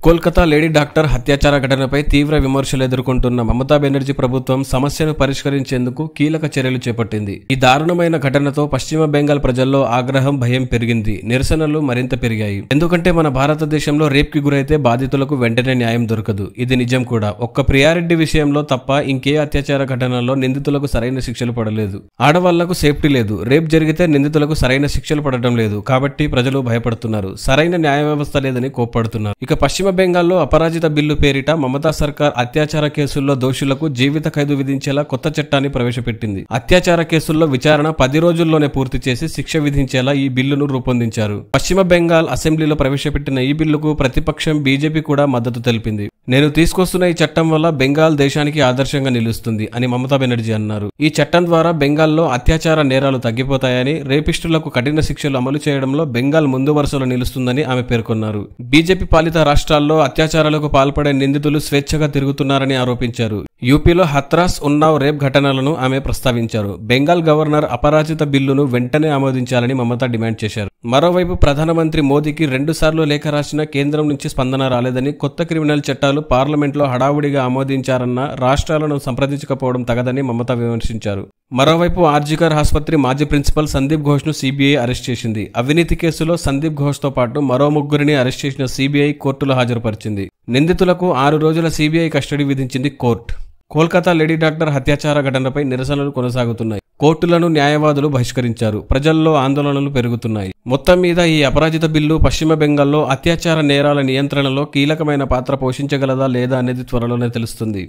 Kolkata lady doctor హత్యాచార ఘటనపై తీవ్ర విమర్శలు ఎదుర్కొంటున్న మమతా బెనర్జీ ప్రభుత్వం సమస్యను పరిష్కరించేందుకు కీలక చర్యలు చేపట్టింది. ఈ దారుణమైన ఘటనతో పశ్చిమ బెంగాల్ ప్రజల్లో ఆగ్రహం, భయం పెరిగింది. నిరసనలు మరింత పెరిగాయి. ఎందుకంటే మన భారతదేశంలో రేప్ కి గురైతే బాధితులకు వెంటనే న్యాయం దొరకదు. ఇది నిజం కూడా. ఒక్క ప్రియారెడ్డి విషయంలో తప్ప ఇంకే అత్యాచార ఘటనల్లో నిందితులకు సరైన శిక్షలు పడలేదు. ఆడవాళ్లకు సేఫ్టీ లేదు. రేప్ జరిగితే నిందితులకు సరైన శిక్షలు పడటం లేదు. కాబట్టి ప్రజలు భయపడుతున్నారు. సరైన న్యాయ వ్యవస్థ లేదని కోప్పడుతున్నారు. ఇక పశ్చిమ బెంగాల్లో అపరాజిత బిల్లు పేరిట మమతా సర్కార్ అత్యాచార కేసుల్లో దోషులకు జీవిత ఖైదు విధించేలా కొత్త చట్టాన్ని ప్రవేశపెట్టింది. అత్యాచార కేసుల్లో విచారణ 10 రోజుల్లోనే పూర్తి చేసి శిక్ష విధించేలా ఈ బిల్లును రూపొందించారు. పశ్చిమ బెంగాల్ అసెంబ్లీలో ప్రవేశపెట్టిన ఈ బిల్లుకు ప్రతిపక్షం బీజేపీ కూడా మద్దతు తెలిపింది. నేను తీసుకొస్తున్న ఈ చట్టం వల్ల బెంగాల్ దేశానికి ఆదర్శంగా నిలుస్తుంది అని మమతా బెనర్జీ అన్నారు. ఈ చట్టం ద్వారా బెంగాల్లో అత్యాచార నేరాలు తగ్గిపోతాయని, రేపిస్టులకు కఠిన శిక్షలు అమలు చేయడంలో బెంగాల్ ముందు వరుసలో నిలుస్తుందని ఆమె పేర్కొన్నారు. బీజేపీ పాలిత రాష్ట్రాల్లో అత్యాచారాలకు పాల్పడే నిందితులు స్వేచ్ఛగా తిరుగుతున్నారని ఆరోపించారు. యూపీలో హత్రాస్, ఉన్నావ్ రేప్ ఘటనలను ఆమె ప్రస్తావించారు. బెంగాల్ గవర్నర్ అపరాజిత బిల్లును వెంటనే ఆమోదించాలని మమతా డిమాండ్ చేశారు. మరోవైపు ప్రధానమంత్రి మోదీకి 2 సార్లు లేఖ రాసిన కేంద్రం నుంచి స్పందన రాలేదని, కొత్త క్రిమినల్ చట్టాలు పార్లమెంట్లో హడావుడిగా ఆమోదించారన్న రాష్ట్రాలను సంప్రదించకపోవడం తగదని మమతా విమర్శించారు. మరోవైపు ఆర్జికర్ ఆసుపత్రి మాజీ ప్రిన్సిపల్ సందీప్ ఘోష్ ను సిబిఐ అరెస్ట్ చేసింది. అవినీతి కేసులో సందీప్ ఘోష్ తో పాటు మరో 3 అరెస్ట్ చేసిన సిబిఐ కోర్టులో హాజరుపరిచింది. నిందితులకు 6 రోజుల సిబిఐ కస్టడీ విధించింది కోర్టు. కోల్కతా లేడీ డాక్టర్ హత్యాచార ఘటనపై నిరసనలు కొనసాగుతున్నాయి. కోర్టులను న్యాయవాదులు బహిష్కరించారు. ప్రజల్లో ఆందోళనలు పెరుగుతున్నాయి. మొత్తం మీద ఈ అపరాజిత బిల్లు పశ్చిమ బెంగాల్లో అత్యాచార నేరాల నియంత్రణలో కీలకమైన పాత్ర పోషించగలదా లేదా అనేది త్వరలోనే తెలుస్తుంది.